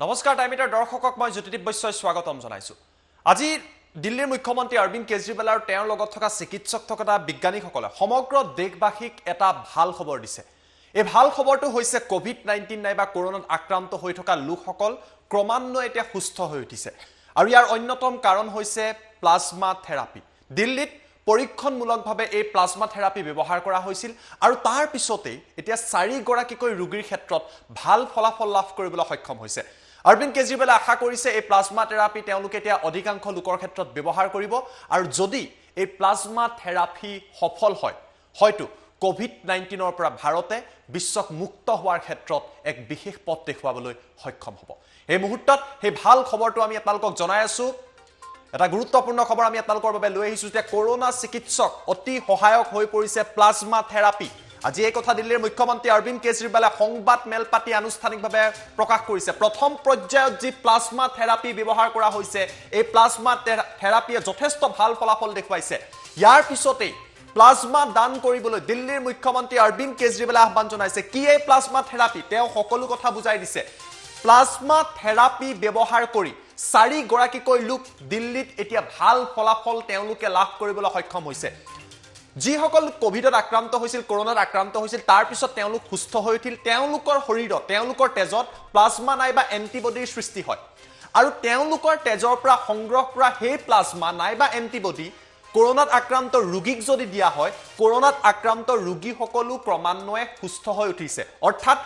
নমস্কাৰ টাইমিটাৰ দৰ্শকক মই জ্যোতিদীপ বৈশ্যই স্বাগতম জনাইছো। আজি দিল্লীৰ মুখ্যমন্ত্ৰী অৰবিন্দ কেজৰিৱাল আৰু তেওঁৰ লগত থকা চিকিৎসক থকা বিজ্ঞানীসকলে সমগ্ৰ দেশবাসীক এটা ভাল খবৰ দিছে। এই ভাল খবৰটো হৈছে কোভিড-19 নাইবা কৰোনাত আক্ৰান্ত হৈ থকা লোকসকল ক্ৰমান্বয়ে এতিয়া সুস্থ হৈ উঠিছে। আৰু ইয়াৰ অন্যতম কাৰণ হৈছে প্লাজমা থেৰাপি। দিল্লীত পৰীক্ষণমূলকভাৱে এই প্লাজমা থেৰাপি ব্যৱহাৰ কৰা হৈছিল আৰু তাৰ পিছতেই এতিয়া 4 গৰাকীকৈ ৰোগীৰ ক্ষেত্ৰত ভাল ফলাফল লাভ কৰিবলৈ সক্ষম হৈছে। অৰবিন্দ কেজৰিৱালে আশা কৰিছে এই প্লাজমা থেৰাপি তেওঁলোকে এতিয়া অধিকাংশ লোকৰ ক্ষেত্ৰত ব্যৱহাৰ কৰিব আৰু যদি এই প্লাজমা থেৰাপি সফল হয় হয়তো কোভিড-19ৰ পৰা ভাৰতে বিশ্বক মুক্ত হোৱাৰ ক্ষেত্ৰত এক বিশেষ পথ দেখুৱাবলৈ সক্ষম হ'ব। এই মুহূৰ্তত সেই ভাল খবৰটো আমি আপোনালোকক জনাই আছো। এটা গুৰুত্বপূৰ্ণ খবৰ আমি আপোনালোকৰ বাবে লৈ আহিছো যে কৰোনা চিকিৎসক অতি সহায়ক হৈ পৰিছে প্লাজমা থেৰাপি। আজি এই কথা দিল্লীৰ মুখ্যমন্ত্ৰী অৰবিন্দ কেজৰিৱালে সংবাদ মেল পাতি আনুষ্ঠানিকভাৱে প্ৰকাশ কৰিছে। প্ৰথম পৰ্যায়ত যি প্লাজমা থেৰাপি ব্যৱহাৰ কৰা হৈছে এই প্লাজমা থেৰাপিয়ে যথেষ্ট ভাল ফলাফল দেখুৱাইছে। ইয়াৰ পিছতেই প্লাজমা দান কৰিবলৈ দিল্লীৰ মুখ্যমন্ত্ৰী অৰবিন্দ কেজৰিৱালে আহ্বান জনাইছে। কি এই প্লাজমা থেৰাপি তেওঁ সকলো কথা বুজাই দিছে। প্লাজমা থেৰাপি ব্যৱহাৰ কৰি 4 গৰাকীকৈ লোক দিল্লীত এতিয়া ভাল ফলাফল তেওঁলোকে লাভ কৰিবলৈ সক্ষম হৈছে। যিসকল কোভিডত আক্ৰান্ত হৈছিল কৰোনাত আক্ৰান্ত হৈছিল তাৰ পিছত তেওঁলোক সুস্থ হৈ উঠিল। তেওঁলোকৰ শৰীৰত তেওঁলোকৰ তেজত প্লাজমা নাইবা এন্টিবডিৰ সৃষ্টি হয় আৰু তেওঁলোকৰ তেজৰ পৰা সংগ্ৰহ কৰা সেই প্লাজমা নাইবা এন্টিবডি কৰোনাত আক্ৰান্ত ৰোগীক যদি দিয়া হয় কৰোনাত আক্ৰান্ত ৰোগীসকলো ক্ৰমান্বয়ে সুস্থ হৈ উঠিছে। অৰ্থাৎ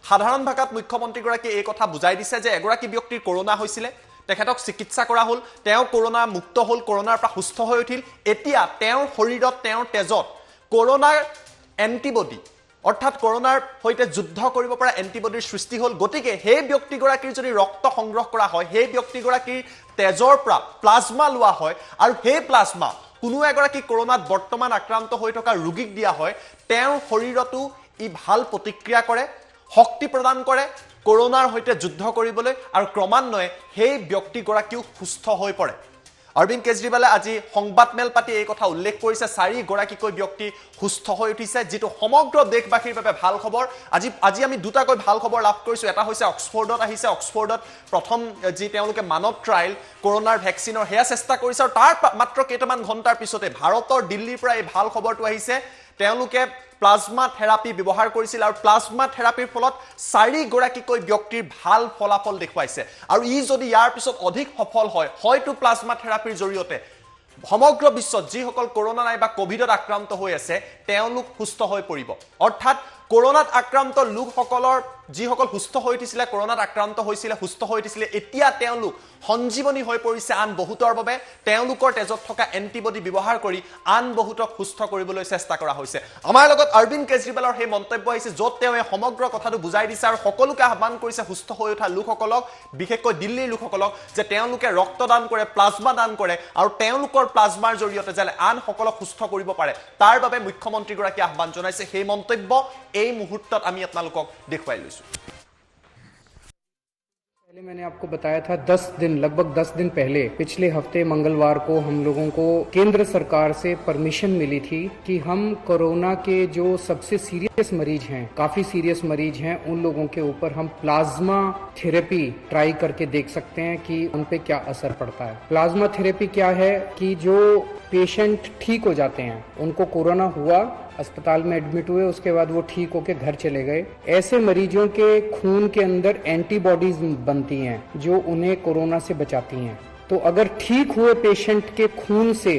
সাধাৰণ ভাষাত মুখ্যমন্ত্ৰীগৰাকীয়ে এই কথা বুজাই দিছে যে এগৰাকী ব্যক্তিৰ কৰোনা হৈছিলে, তেখেতক চিকিৎসা কৰা হ'ল, তেওঁ কৰোনা মুক্ত হ'ল, কৰোনাৰ পৰা সুস্থ হৈ উঠিল। এতিয়া তেওঁৰ শৰীৰত তেওঁৰ তেজত কৰোনাৰ এন্টিবডি অৰ্থাৎ কৰোনাৰ সৈতে যুদ্ধ কৰিব পৰা এন্টিবডিৰ সৃষ্টি হ'ল। গতিকে সেই ব্যক্তিগৰাকীৰ যদি ৰক্ত সংগ্ৰহ কৰা হয় সেই ব্যক্তিগৰাকীৰ তেজৰ পৰা প্লাজমা লোৱা হয় আৰু সেই প্লাজমা কোনো এগৰাকী কৰোনাত বৰ্তমান আক্ৰান্ত হৈ থকা ৰোগীক দিয়া হয় তেওঁৰ শৰীৰতো ই ভাল প্ৰতিক্ৰিয়া কৰে, শক্তি প্ৰদান কৰে কৰোনাৰ সৈতে যুদ্ধ কৰিবলৈ আৰু ক্ৰমান্বয়ে সেই ব্যক্তিগৰাকীও সুস্থ হৈ পৰে। অৰবিন্দ কেজৰিৱালে আজি সংবাদ মেল পাতি এই কথা উল্লেখ কৰিছে 4 গৰাকীকৈ ব্যক্তি সুস্থ হৈ উঠিছে, যিটো সমগ্ৰ দেশবাসীৰ বাবে ভাল খবৰ। আজি আমি দুটাকৈ ভাল খবৰ লাভ কৰিছো। এটা হৈছে অক্সফৰ্ডত আহিছে। অক্সফৰ্ডত প্ৰথম যি তেওঁলোকে মানৱ ট্ৰায়েল কৰোনাৰ ভেকচিনৰ সেয়া চেষ্টা কৰিছে আৰু তাৰ মাত্ৰ কেইটামান ঘণ্টাৰ পিছতে ভাৰতৰ দিল্লীৰ পৰা এই ভাল খবৰটো আহিছে। তেওঁলোকে প্লাজমা থেৰাপি ব্যৱহাৰ কৰিছিল আৰু প্লাজমা থেৰাপিৰ ফলত 4 গৰাকীকৈ ব্যক্তিৰ ভাল ফলাফল দেখুৱাইছে আৰু ই যদি ইয়াৰ পিছত অধিক সফল হয় হয়তো প্লাজমা থেৰাপিৰ জৰিয়তে সমগ্ৰ বিশ্বত যিসকল কৰোনা নাইবা কোভিডত আক্ৰান্ত হৈ আছে তেওঁলোক সুস্থ হৈ পৰিব। অৰ্থাৎ কৰোনাত আক্ৰান্ত লোকসকলৰ যিসকল সুস্থ হৈ উঠিছিলে কৰোনাত আক্ৰান্ত হৈছিলে সুস্থ হৈ উঠিছিলে এতিয়া তেওঁলোক সঞ্জীৱনী হৈ পৰিছে আন বহুতৰ বাবে। তেওঁলোকৰ তেজত থকা এন্টিবডি ব্যৱহাৰ কৰি আন বহুতক সুস্থ কৰিবলৈ চেষ্টা কৰা হৈছে। আমাৰ লগত অৰবিন্দ কেজৰিৱালৰ সেই মন্তব্য আহিছে য'ত তেওঁ এই সমগ্ৰ কথাটো বুজাই দিছে আৰু সকলোকে আহ্বান কৰিছে সুস্থ হৈ উঠা লোকসকলক, বিশেষকৈ দিল্লীৰ লোকসকলক যে তেওঁলোকে ৰক্তদান কৰে, প্লাজমা দান কৰে আৰু তেওঁলোকৰ প্লাজমাৰ জৰিয়তে যেন আন সকলক সুস্থ কৰিব পাৰে তাৰ বাবে মুখ্যমন্ত্ৰীগৰাকীয়ে আহ্বান জনাইছে। সেই মন্তব্য এই মুহূৰ্তত আমি আপোনালোকক দেখুৱাই লৈছো। पहले मैंने आपको बताया था लगभग 10 दिन पहले पिछले हफ्ते मंगलवार को हम लोगों को केंद्र सरकार से परमिशन मिली थी कि हम कोरोना के जो सबसे सीरियस मरीज हैं, काफी सीरियस मरीज हैं, उन लोगों के ऊपर हम प्लाज्मा थेरेपी ट्राई करके देख सकते हैं कि उन पे क्या असर पड़ता है। प्लाज्मा थेरेपी क्या है कि जो पेशेंट ठीक हो जाते हैं, उनको कोरोना हुआ, अस्पताल में एडमिट हुए, उसके बाद वो ठीक होके घर चले गए, ऐसे मरीजों के खून के अंदर एंटीबॉडीज बनती हैं जो उन्हें कोरोना से बचाती हैं। तो अगर ठीक हुए पेशेंट के खून से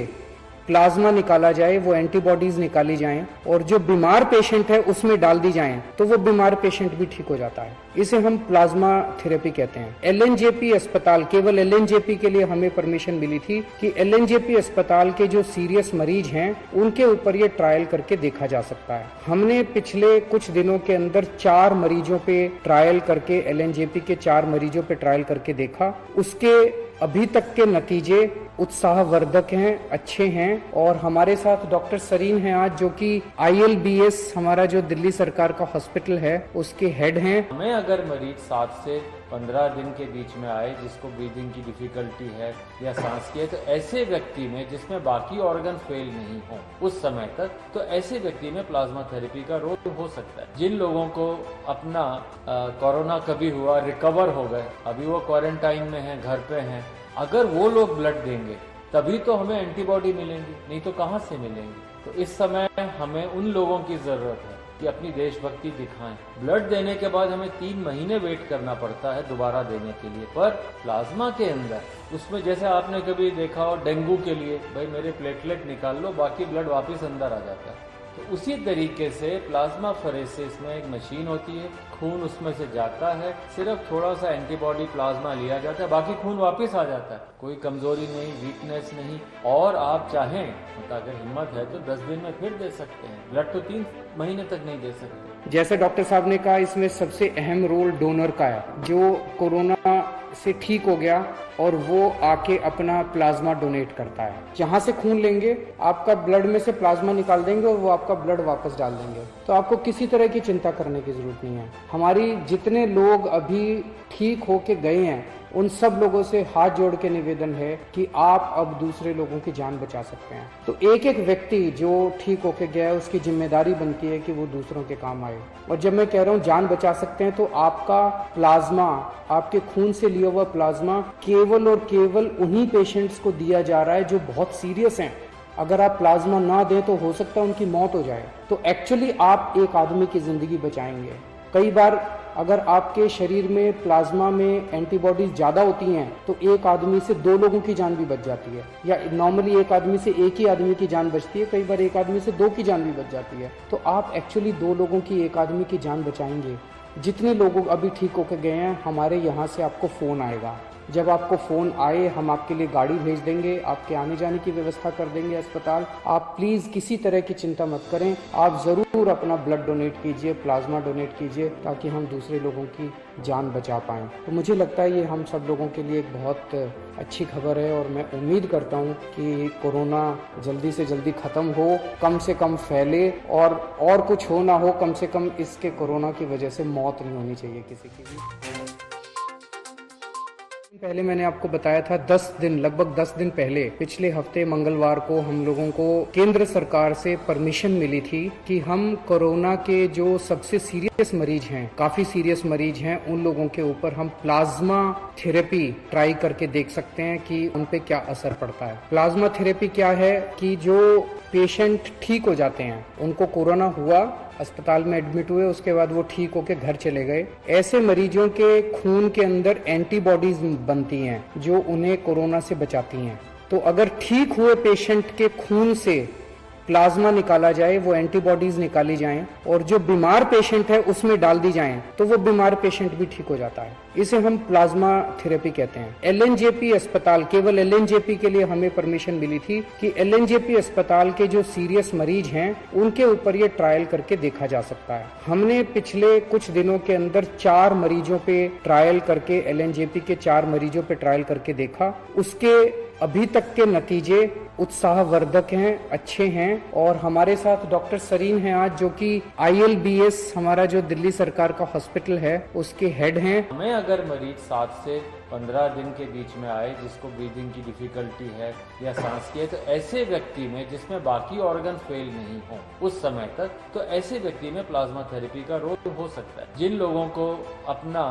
प्लाज्मा निकाला जाए, वो एंटीबॉडीज निकाली जाएं और जो बीमार पेशेंट है उसमें डाल दी जाएं तो वो बीमार पेशेंट भी ठीक हो जाता है। इसे हम प्लाज्मा थेरेपी कहते हैं। एलएनजेपी अस्पताल, केवल एलएनजेपी के लिए हमें परमिशन मिली थी कि एलएनजेपी अस्पताल के जो सीरियस मरीज हैं उनके ऊपर ये ट्रायल करके देखा जा सकता है। हमने पिछले कुछ दिनों के अंदर 4 मरीजों पे ट्रायल करके एलएनजेपी के 4 मरीजों पे ट्रायल करके देखा। उसके अभी तक के नतीजे उत्साहवर्धक हैं, अच्छे हैं। और हमारे साथ डॉक्टर सरीन हैं आज, जो कि ILBS हमारा जो दिल्ली सरकार का हॉस्पिटल है उसके हेड हैं। हमें अगर मरीज 7 से 15 दिन के बीच में आए जिसको ब्रीदिंग की डिफिकल्टी है या सांस की है, तो ऐसे व्यक्ति में जिसमें बाकी ऑर्गन फेल नहीं हो उस समय तक, तो ऐसे व्यक्ति में प्लाज्मा थेरेपी का रोल हो सकता है। जिन लोगों को अपना कोरोना कभी हुआ, रिकवर हो गए, अभी वो क्वारंटाइन में हैं, घर पे हैं, अगर वो लोग ब्लड देंगे तभी तो हमें एंटीबॉडी मिलेंगी, नहीं तो कहाँ से मिलेंगी। तो इस समय हमें उन लोगों की जरूरत है कि अपनी देशभक्ति दिखाएं। ब्लड देने के बाद हमें 3 महीने वेट करना पड़ता है दोबारा देने के लिए, पर प्लाज्मा के अंदर उसमें जैसे आपने कभी देखा हो डेंगू के लिए, भाई मेरे प्लेटलेट निकाल लो, बाकी ब्लड वापस अंदर आ जाता है। तो उसी तरीके से प्लाज्मा फरेसिस में एक मशीन होती है, खून उसमें से जाता है, सिर्फ थोड़ा सा एंटीबॉडी प्लाज्मा लिया जाता है, बाकी खून वापस आ जाता है। कोई कमजोरी नहीं, वीकनेस नहीं। और आप चाहें मतलब अगर हिम्मत है तो 10 दिन में फिर दे सकते हैं। ब्लड तो 3 महीने तक नहीं दे सकते। जैसे डॉक्टर साहब ने कहा, इसमें सबसे अहम रोल डोनर का है, जो कोरोना से ठीक हो गया और वो आके अपना प्लाज्मा डोनेट करता है। जहां से खून लेंगे, आपका ब्लड में से प्लाज्मा निकाल देंगे और वो आपका ब्लड वापस डाल देंगे। तो आपको किसी तरह की चिंता करने की जरूरत नहीं है। हमारी जितने लोग अभी ठीक होके गए हैं, उन सब लोगों से हाथ जोड़ के निवेदन है कि आप अब दूसरे लोगों की जान बचा सकते हैं। तो एक एक व्यक्ति जो ठीक होके गया है, उसकी जिम्मेदारी बनती है कि वो दूसरों के काम आए। और जब मैं कह रहा हूँ जान बचा सकते हैं, तो आपका प्लाज्मा, आपके खून से लिया हुआ प्लाज्मा केवल और केवल उन्हीं पेशेंट्स को दिया जा रहा है जो बहुत सीरियस हैं। अगर आप प्लाज्मा ना दें तो हो सकता है उनकी मौत हो जाए। तो एक्चुअली आप एक आदमी की जिंदगी बचाएंगे। कई बार अगर आपके शरीर में प्लाज्मा में एंटीबॉडीज ज्यादा होती हैं तो एक आदमी से 2 लोगों की जान भी बच जाती है, या नॉर्मली एक आदमी से एक ही आदमी की जान बचती है, कई बार एक आदमी से 2 की जान भी बच जाती है। तो आप एक्चुअली 2 लोगों की, एक आदमी की जान बचाएंगे। जितने लोग अभी ठीक होकर गए हैं, हमारे यहाँ से आपको फोन आएगा। जब आपको फोन आए, हम आपके लिए गाड़ी भेज देंगे, आपके आने जाने की व्यवस्था कर देंगे अस्पताल। आप प्लीज किसी तरह की चिंता मत करें। आप जरूर अपना ब्लड डोनेट कीजिए, प्लाज्मा डोनेट कीजिए, ताकि हम दूसरे लोगों की जान बचा पाएं। तो मुझे लगता है ये हम सब लोगों के लिए एक बहुत अच्छी खबर है, और मैं उम्मीद करता हूं कि कोरोना जल्दी से जल्दी खत्म हो, कम से कम फैले, और कुछ हो ना हो, कम से कम इसके कोरोना की वजह से मौत नहीं होनी चाहिए किसी की भी। पहले मैंने आपको बताया था, 10 दिन, लगभग 10 दिन पहले, पिछले हफ्ते मंगलवार को हम लोगों को केंद्र सरकार से परमिशन मिली थी कि हम कोरोना के जो सबसे सीरियस मरीज हैं, काफी सीरियस मरीज हैं, उन लोगों के ऊपर हम प्लाज्मा थेरेपी ट्राई करके देख सकते हैं कि उन पे क्या असर पड़ता है। प्लाज्मा थेरेपी क्या है कि जो पेशेंट ठीक हो जाते हैं, उनको कोरोना हुआ, अस्पताल में एडमिट हुए, उसके बाद वो ठीक होके घर चले गए, ऐसे मरीजों के खून के अंदर एंटीबॉडीज बनती हैं जो उन्हें कोरोना से बचाती हैं। तो अगर ठीक हुए पेशेंट के खून से प्लाज्मा निकाला जाए, वो एंटीबॉडीज निकाली जाएं और जो बीमार पेशेंट है उसमें डाल दी जाएं, तो वो बीमार पेशेंट भी ठीक हो जाता है। इसे हम प्लाज्मा थेरेपी कहते हैं। LNJP अस्पताल, केवल LNJP के लिए हमें परमिशन मिली थी कि LNJP अस्पताल के जो सीरियस मरीज हैं उनके ऊपर ये ट्रायल करके देखा जा सकता है। हमने पिछले कुछ दिनों के अंदर 4 मरीजों पे ट्रायल करके, LNJP के 4 मरीजों पे ट्रायल करके देखा। उसके अभी तक के नतीजे उत्साहवर्धक हैं, अच्छे हैं। और हमारे साथ डॉक्टर सरीन हैं आज, जो कि ILBS हमारा जो दिल्ली सरकार का हॉस्पिटल है उसके हेड हैं। हमें अगर मरीज 7 से 15 दिन के बीच में आए जिसको ब्रीदिंग की डिफिकल्टी है या सांस की है, तो ऐसे व्यक्ति में जिसमें बाकी ऑर्गन फेल नहीं हो उस समय तक, तो ऐसे व्यक्ति में प्लाज्मा थेरेपी का रोल हो सकता है। जिन लोगों को अपना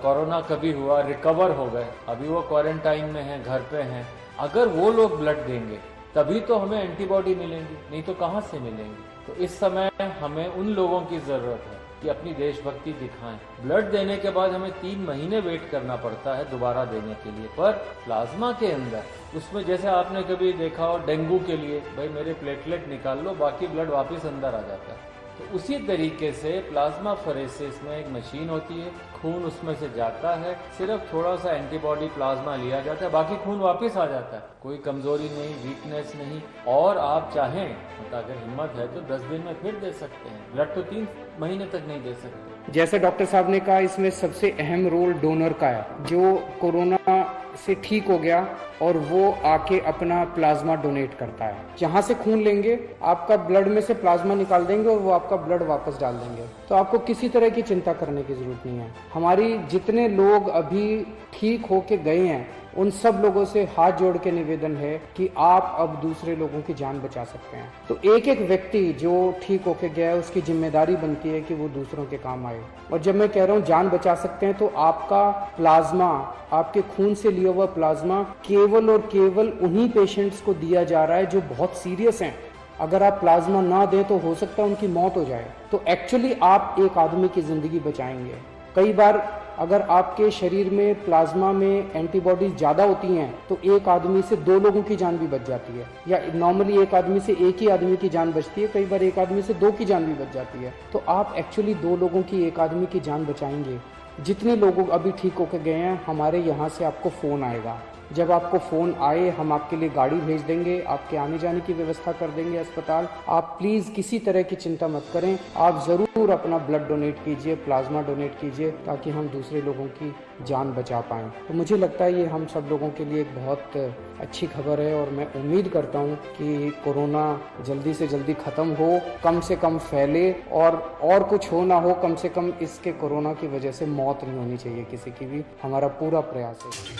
कोरोना कभी हुआ, रिकवर हो गए, अभी वो क्वारंटाइन में हैं, घर पे हैं, अगर वो लोग ब्लड देंगे तभी तो हमें एंटीबॉडी मिलेंगी, नहीं तो कहाँ से मिलेंगी। तो इस समय हमें उन लोगों की जरूरत है कि अपनी देशभक्ति दिखाएं। ब्लड देने के बाद हमें 3 महीने वेट करना पड़ता है दोबारा देने के लिए, पर प्लाज्मा के अंदर उसमें जैसे आपने कभी देखा हो डेंगू के लिए, भाई मेरे प्लेटलेट निकाल लो, बाकी ब्लड वापस अंदर आ जाता है। तो उसी तरीके से प्लाज्मा फरेसिस में एक मशीन होती है, खून उसमें से जाता है, सिर्फ थोड़ा सा एंटीबॉडी प्लाज्मा लिया जाता है, बाकी खून वापस आ जाता है। कोई कमजोरी नहीं, वीकनेस नहीं। और आप चाहें मतलब अगर हिम्मत है तो 10 दिन में फिर दे सकते हैं। ब्लड तो 3 महीने तक नहीं दे सकते। जैसे डॉक्टर साहब ने कहा, इसमें सबसे अहम रोल डोनर का है, जो कोरोना से ठीक हो गया और वो आके अपना प्लाज्मा डोनेट करता है। जहां से खून लेंगे, आपका ब्लड में से प्लाज्मा निकाल देंगे और वो आपका ब्लड वापस डाल देंगे। तो आपको किसी तरह की चिंता करने की जरूरत नहीं है। हमारी जितने लोग अभी ठीक होके गए हैं, उन सब लोगों से हाथ जोड़ के निवेदन है कि आप अब दूसरे लोगों की जान बचा सकते हैं। तो एक एक व्यक्ति जो ठीक होके गया है, उसकी जिम्मेदारी बनती है कि वो दूसरों के काम आए। और जब मैं कह रहा हूँ जान बचा सकते हैं, तो आपका प्लाज्मा, आपके खून से लिया हुआ प्लाज्मा केवल और केवल उन्हीं पेशेंट्स को दिया जा रहा है जो बहुत सीरियस हैं। अगर आप प्लाज्मा ना दें तो हो सकता है उनकी मौत हो जाए। तो एक्चुअली आप एक आदमी की जिंदगी बचाएंगे। कई बार अगर आपके शरीर में प्लाज्मा में एंटीबॉडीज ज़्यादा होती हैं तो एक आदमी से 2 लोगों की जान भी बच जाती है, या नॉर्मली एक आदमी से एक ही आदमी की जान बचती है, कई बार एक आदमी से 2 की जान भी बच जाती है। तो आप एक्चुअली 2 लोगों की, एक आदमी की जान बचाएंगे। जितने लोग अभी ठीक होकर गए हैं, हमारे यहाँ से आपको फ़ोन आएगा। जब आपको फ़ोन आए, हम आपके लिए गाड़ी भेज देंगे, आपके आने जाने की व्यवस्था कर देंगे अस्पताल। आप प्लीज़ किसी तरह की चिंता मत करें। आप ज़रूर अपना ब्लड डोनेट कीजिए, प्लाज्मा डोनेट कीजिए, ताकि हम दूसरे लोगों की जान बचा पाएँ। तो मुझे लगता है ये हम सब लोगों के लिए एक बहुत अच्छी खबर है और मैं उम्मीद करता हूँ कि कोरोना जल्दी से जल्दी ख़त्म हो, कम से कम फैले और कुछ हो ना हो, कम से कम इसके कोरोना की वजह से मौत नहीं होनी चाहिए किसी की भी। हमारा पूरा प्रयास है।